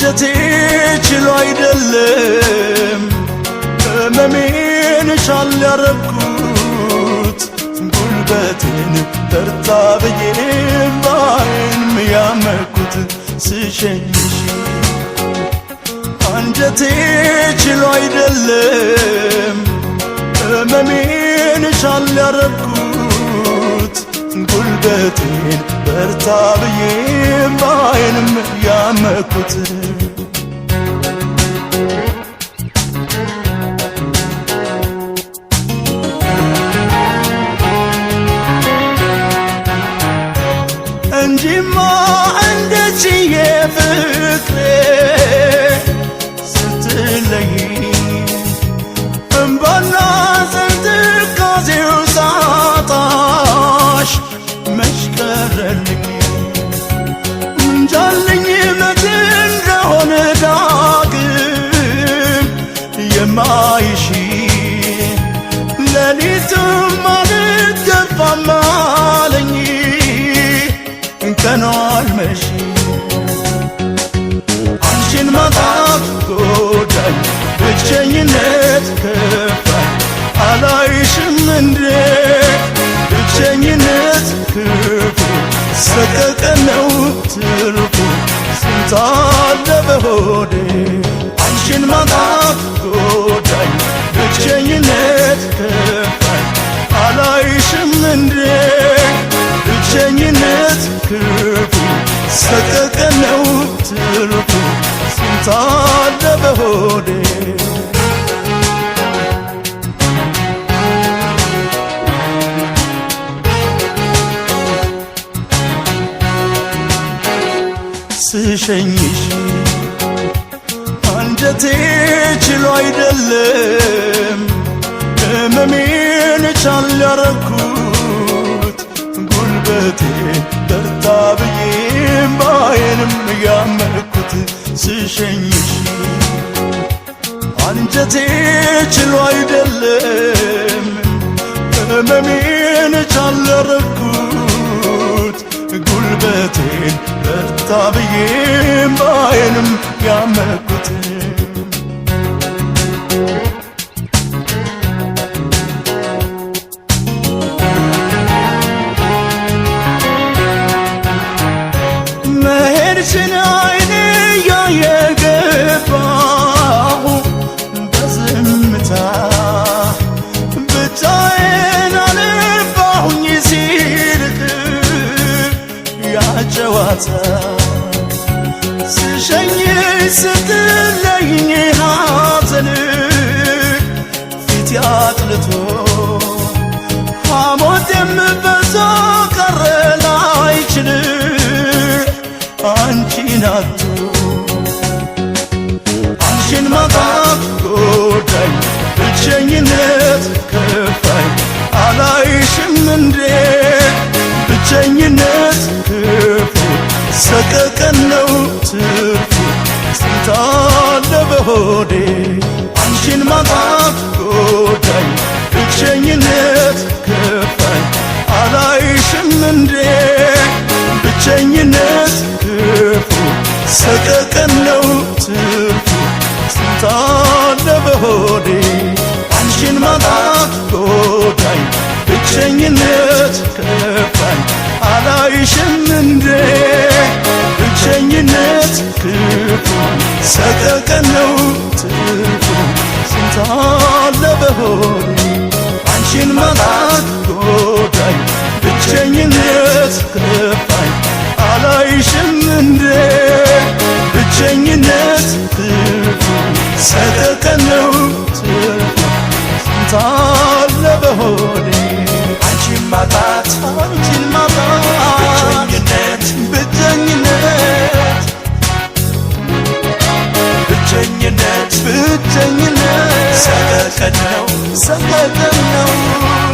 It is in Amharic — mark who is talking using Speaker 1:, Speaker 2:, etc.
Speaker 1: አንጀቴ ችሎ አይደለም ህመሜን ሻል ያረኩት ጉልበቴን በርታ ብዬ ባይንም ያመኩት ስሸኝሽ አንጀቴ ችሎ አይደለም ህመሜን ሻል ያረኩት ጉልበቴን በርታ ብዬ ባይንም ያመኩት እንጂማ እንደችዬ ፍቅሬ ስትለይ እምባና ትካዜው ሳጣሽ መች ቀረልኝ እንጃልኝ መች እንደሆነ ዳግም የማይሽ ሌሊቱም አልገባም አለኝ ቀኑ አልመሽ አንቺን ማጣት ጎዳኝ ብቸኝነት ከፋኝ አላይሽም እንዴ ብቸኝነት ክፉ ሰቀቀን ነው ትርፉ ስንት አለ በሆዴ አንቺን ማጣት ጎዳኝ ብቸኝነት ከፋኝ አላይሽም እንዴ ብቸኝነት ክፉ ሰቀቀን ነው ትርፉ ስንት አለ በሆዴ ስሸኝሽ አንጀቴ ችሎ አይደለም ህመሜን ቻል ያረኩት ጉልበቴ በርታ ብዬ ባይንም ያመኩት ስሸኝሽ አንጀቴ ችሎ አይደለም ህመሜን ቻል ያረኩት ጉልበቴን በርታ ብዬ ባይንም ያመኩት መሄድሽን አይኔ እያየ ገባሁ በዝምታ ብቻዬን አነባሁኝ ሲርቅ ያጨዋታ ስሸኝሽ ስትለይኝ ሐዘን ፊት ያጥልቶ ሐሞቴም በዛ ቀረ ላይችል አንቺን አጥቶ አንቺን ማጣት ጎዳኝ ብቸኝነት ከፋኝ አላይሽም እንዴ ብቸኝነት ክፉ ሰቀቀን ነው ትርፉ ስንት አለ በሆዴ አንቺን ማጣት ጎዳኝ ብቸኝነት ከፋኝ አላይሽም እንዴ ብቸኝነት ክፉ ሰቀቀን ነው ትርፉ ስንት አለ በሆዴ አንቺን ማጣት ጎዳኝ ብቸኝነት ከፋኝ አላይሽም እንዴ ብቸኝነት ክፉ ሰቀቀን ነው ትርፉ ስንት አለ በሆዴ አንቺን ማጣት ጎዳኝ ብቸኝነት ከፋኝ አላይሽም እንዴ ብቸኝነት ክፉ ሰቀቀን ነው ትርፉ ስንት አለ በሆዴ አንቺን ማጣት ብቸኝነት ሰቀቀን ነው